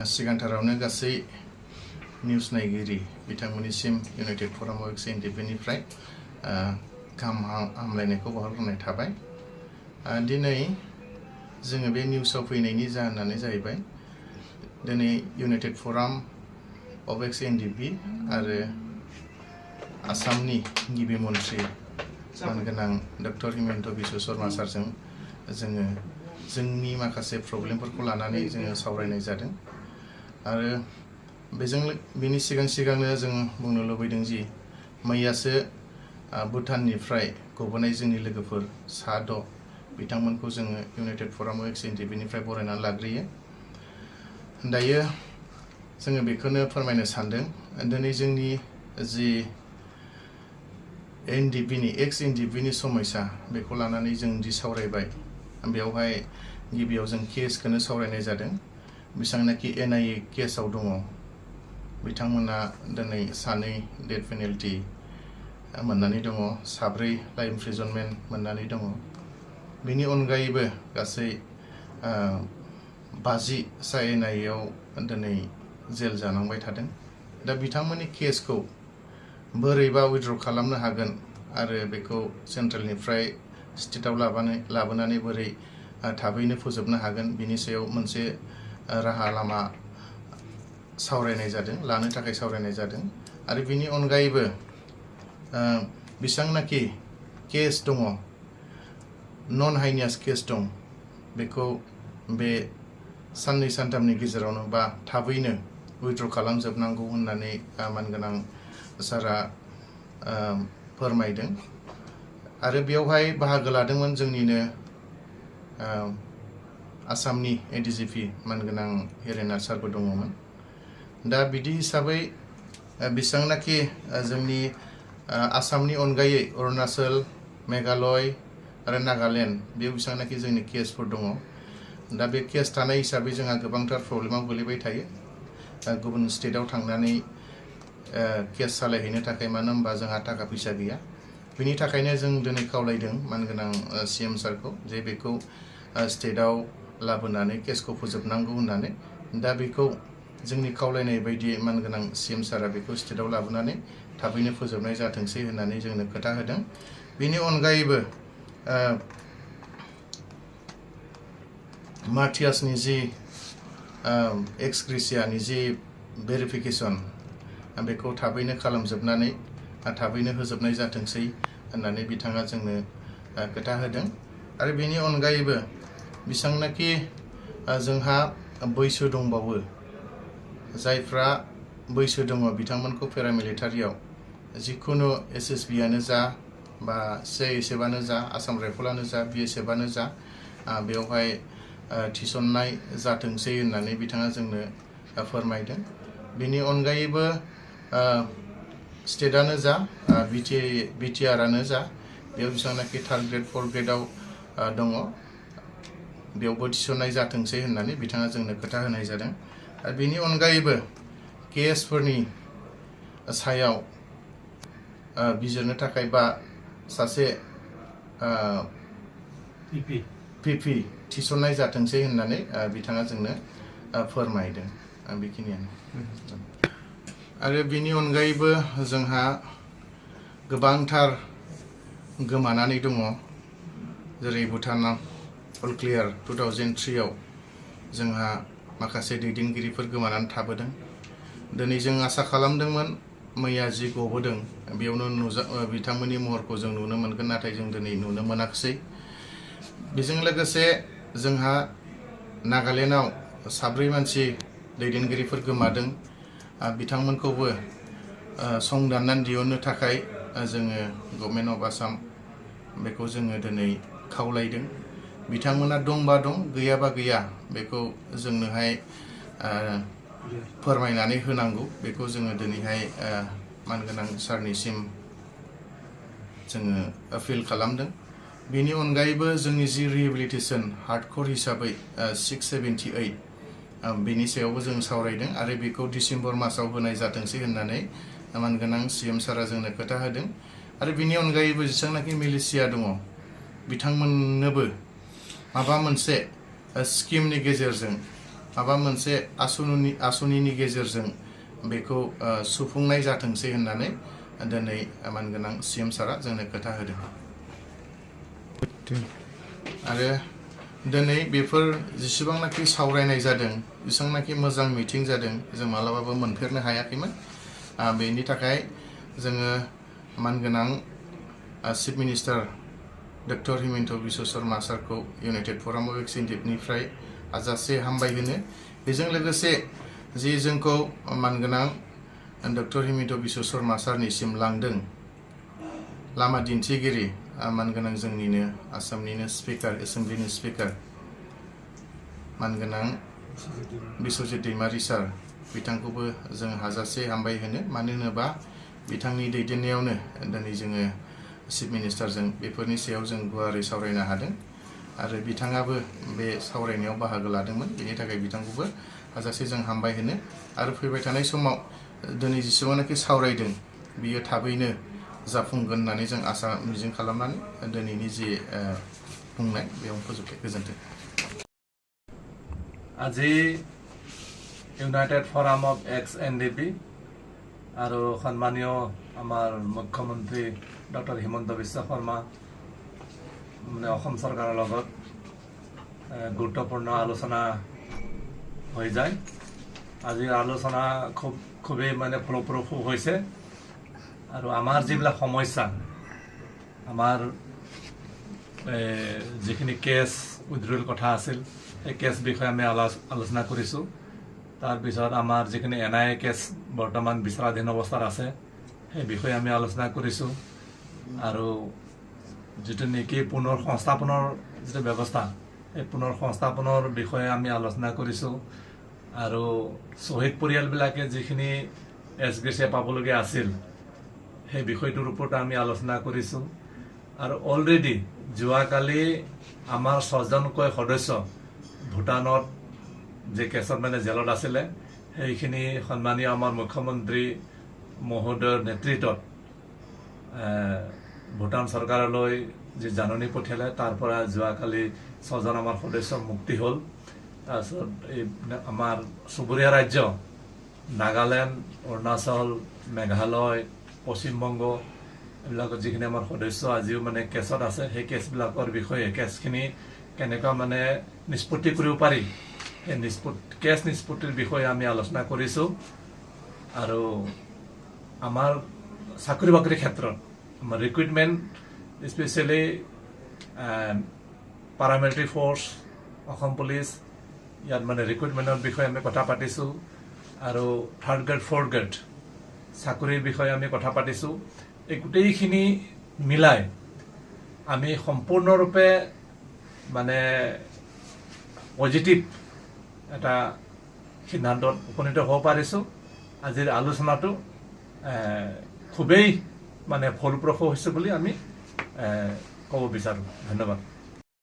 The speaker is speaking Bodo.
सिगांथारावनो गासै निउस नायगिरि बिथांमोननिसिम इउनाइटेड फराम अफ एक्स एनडिपिनिफ्राय गाहाम हामलायनायखौ बावहरग्रोनाय थाबाय। दिनै जोङो बे निउसाव फैनायनि जाहोनानो जाहैबाय दिनै इउनाइटेड फराम अफ एक्स एनडिपि आरो आसामनि गिबि मन्थ्रि मानगोनां डक्टर हिमन्त बिश्व शर्मा सारजों जोङो जोंनि माखासे प्रब्लेमफोरखौ लानानै जोङो सावरायनाय जादों। आरो बेनि सिगांनो जों बुंनो लुबैदों जि मैयासो भुटाननिफ्राय गबोनाय जोंनि लोगोफोर सा 6 बिथांमोनखौ जोङो इउनाइटेड फराम अफ एक्स एनडिपिनिफ्राय बरायनानै लाग्रोयो। दायो जोङो बेखौनो फोरमायनो सानदों दिनै जोंनि जि एक्स एनडिपिनि समस्या बेखौ लानानै जों जि सावरायबाय बेवहाय गिबियाव जों केसखौनो सावरायनाय जादों। बेसेबांनाखि NIA केसआव दङ बिथांमोना दिनै 2 डेथ पेनाल्टि मोननानै दङ, 7 लाइफ इमप्रिजनमेन्ट मोननानै दङ। बेनि अनगायैबो गासै 50 NIA आव दिनै जेल जानांबाय थादों। दा बिथांमोननि केसखौ बोरैबा उइथड्र खालामनो हागोन आरो बेखौ सेन्ट्रेलनिफ्राय स्टेटआव लाबोनानै बोरै थाबैनो फोजोबनो हागोन बिनि सायाव मोनसे राहा लामा लानो थाखाय सावरायनाय जादों। आरो बिनि अनगायैबो बेसेबांनाखि केस दङ नन हाइनियास केस दं बेखौ बे 2-3 गेजेरावनो बा थाबैनो उइथड्र खालामजोबनांगौ होननानै मानगोनां सारा फोरमायदों। आरो बेवहाय बाहागो लादोंमोन जोंनिनो आसामनि ADGP मानगोनां हिरेनाथ सारबो दङमोन। दा बिदि हिसाबै बेसेबांनाखि जोंनि आसामनि अनगायै अरुणाचल, मेघालय आरो नागालेण्ड बेयाव बेसेबांनाखि जोंनि केसफोर दङ। दा बे केस थानाय हिसाबै जोंहा गोबांथार प्रब्लेमाव गोलैबाय थायो गुबुन स्टेटआव थांनानै केस सालायहैनो थाखाय, मानो होनबा जोंहा थाखा फैसा गैया। बिनि थाखायनो जों दिनै खावलायदों मानगोनां CM सारखौ जे बेखौ स्टेटआव लाबोनानै केसखौ फोजोबनांगौ होननानै। दा बेखौ जोंनि खावलायनाय बायदि मानगोनां CM सारा बेखौ स्टेटआव लाबोनानै थाबैनो फोजोबनाय जाथोंसै होननानै जोंनो खोथा होदों। बेनि अनगायैबो माथियासनि जि एक्स ग्रेसियानि जि भेरिफिकेसन बेखौ थाबैनो खालामजोबनानै थाबैनो होजोबनाय जाथोंसै होननानै बिथाङा जोंनो खोथा होदों। आरो बेनि अनगायैबो बेसेबांनाखि जोंहा बैसो दंबावो, जायफ्रा बैसो दङ बिथांमोनखौ पेरामिलिटारियाव जिखुनु SSB आनो जा बा CISF आनो जा, आसाम राइफलानो जा, BSF आनो जा बेवहाय थिसननाय जाथोंसै होननानै बिथाङा जोंनो फोरमायदों। बेनि अनगायैबो स्टेटआनो जा BTR आनो जा बेयाव बेसेबांनाखि 3rd ग्रेड 4th ग्रेडआव दङ बेयावबो थिसननाय जाथोंसै होननानै बिथाङा जोंनो खोथा होनाय जादों। आरो बेनि अनगायैबो केसफोरनि सायाव बिजिरनो थाखाय बा सासे PP थिसननाय जाथोंसै होननानै बिथाङा जोंनो फोरमायदों। बेखिनियानो। आरो बेनि अनगायैबो जोंहा गोबांथार गोमानानै दङ, जेरै भुटानाव अल क्लियार 2003 आव जोंहा माखासे दैदेनगिरिफोर गोमानानै थाबोदों। दिनै जों आसा खालामदोंमोन मैया जि गबोदों बेयावनो बिथांमोननि महरखौ जों नुनो मोनगोन, नाथाय जों दिनै नुनो मोनाखिसै। बेजों लोगोसे जोंहा नागालेण्डआव 7 मानसि दैदेनगिरिफोर गोमादों। बिथांमोनखौबो संदाननानै दिहुननो थाखाय जोङो गभर्नमेन्ट अफ आसाम बेखौ जोङो दिनै खावलायदों। बिथांमोना दंबा दं, गैयाबा गैया बेखौ जोंनोहाय फोरमायनानै होनांगौ। बेखौ जोङो दिनैहाय मानगोनां सारनिसिम जोङो आपिल खालामदों। बेनि अनगायैबो जोंनि जि रिहेबिलिटेसन हार्डक'र हिसाबै 678 बेनि सायावबो जों सावरायदों आरो बेखौ डिसेम्बर मासाव होनाय जाथोंसै होननानै मानगोनां CM सारा जोंनो खोथा होदों। आरो बेनि अनगायैबो जेसेबांनाखि मिलिशिया दङ बिथांमोननोबो माबा मोनसे स्किमनि गेजेरजों माबा मोनसे आसुनिनि गेजेरजों बेखौ सुफुंनाय जाथोंसै होननानै दिनै मानगोनां CM सारा जोंनो खोथा होदों। आरो दिनै बेफोर जेसेबांनाखि सावरायनाय जादों जेसेबांनाखि मोजां मिटिं जादों जों मालाबाबो मोनफेरनो हायाखैमोन। बेनि थाखाय जोङो मानगोनां chief minister doctor Himanta Biswa Sharma सारखौ इउनाइटेड फराम अफ एक्सचेन्जनिफ्राय हाजासे हामबायहोनो, बेजों लोगोसे जि जोंखौ मानगोनां डक्टर हिमन्त बिश्व शर्मा सारनिसिम लांदों लामा दिन्थिगिरि मानगोनां जोंनिनो आसामनिनो स्पिकार एसेम्ब्लिनि स्पिकार मानगोनां बिश्वजित दैमारी सार बिथांखौबो जों हाजासे हामबाय होनो। मानो होनोबा बिथांनि दैदेननायावनो दिनै जोङो चिफ मिनिस्टारजों बेफोरनि सायाव जों गुवारै सावरायनो हादों आरो बिथाङाबो बे सावरायनायाव बाहागो लादोंमोन। बेनि थाखाय बिथांखौबो हाजासे जों हामबाय होनो आरो फैबाय थानाय समाव दिनै जेसेबांनाखि सावरायदों बियो थाबैनो जाफुंगोन होननानै जों आसा मिजिं खालामनानै दिनैनि जि बुंनाय बेयावनो फोजोबबाय। गोजोन्थों। আজি ইউনাইটেড ফৰাম অফ XNDP আৰু সন্মানীয় আমাৰ মুখ্যমন্ত্ৰী ডক্টৰ হিমন্ত বিশ্ব শৰ্মা মানে অসম চৰকাৰৰ লগত গুৰুত্বপূৰ্ণ আলোচনা হৈ যায়। আজিৰ আলোচনা খুবেই মানে ফলপ্ৰসূ হৈছে আৰু আমাৰ যিবিলাক সমস্যা, আমাৰ যিখিনি কেছ উইথড্ৰল কথা আছিল সেই কেছ বিষয়ে আমি আলোচনা কৰিছোঁ। তাৰপিছত আমাৰ যিখিনি NIA কেছ বৰ্তমান বিচাৰাধীন অৱস্থাত আছে সেই বিষয়ে আমি আলোচনা কৰিছোঁ আৰু যিটো নেকি পুনৰ সংস্থাপনৰ যিটো ব্যৱস্থা সেই পুনৰ সংস্থাপনৰ বিষয়ে আমি আলোচনা কৰিছোঁ আৰু শ্বহীদ পৰিয়ালবিলাকে যিখিনি এছগ্ৰেচিয়া পাবলগীয়া আছিল সেই বিষয়টোৰ ওপৰত আমি আলোচনা কৰিছোঁ আৰু অলৰেডি যোৱাকালি আমাৰ 6জনকৈ সদস্য ভূটানত যে কেছত মানে জেলত আছিলে সেইখিনি সন্মানীয় আমাৰ মুখ্যমন্ত্ৰী মহোদয়ৰ নেতৃত্বত ভূটান চৰকাৰলৈ যি জাননী পঠিয়ালে তাৰ পৰা যোৱাকালি 6জন আমাৰ সদস্য মুক্তি হ'ল। তাৰপিছত এই আমাৰ চুবুৰীয়া ৰাজ্য নাগালেণ্ড, অৰুণাচল, মেঘালয়, পশ্চিমবংগ এইবিলাকত যিখিনি আমাৰ সদস্য আজিও মানে কেছত আছে সেই কেছবিলাকৰ বিষয়ে কেছখিনি কেনেকুৱা মানে নিষ্পত্তি কৰিব পাৰি সেই কেছ নিষ্পত্তিৰ বিষয়ে আমি আলোচনা কৰিছোঁ আৰু আমাৰ চাকৰি বাকৰিৰ ক্ষেত্ৰত আমাৰ ৰিক্ৰুইটমেণ্ট স্পেচিয়েলি পাৰামিলিটাৰী ফ'ৰ্চ, অসম পুলিচ ইয়াত মানে ৰিক্ৰুইটমেণ্টৰ বিষয়ে আমি কথা পাতিছোঁ আৰু 3rd গ্ৰেড 4th গ্ৰেড চাকৰিৰ বিষয়ে আমি কথা পাতিছোঁ। এই গোটেইখিনি মিলাই আমি সম্পূৰ্ণৰূপে মানে পজিটিভ এটা সিদ্ধান্তত উপনীত হ'ব পাৰিছোঁ। আজিৰ আলোচনাটো খুবেই মানে ফলপ্ৰসূ হৈছে বুলি আমি ক'ব বিচাৰোঁ। ধন্যবাদ।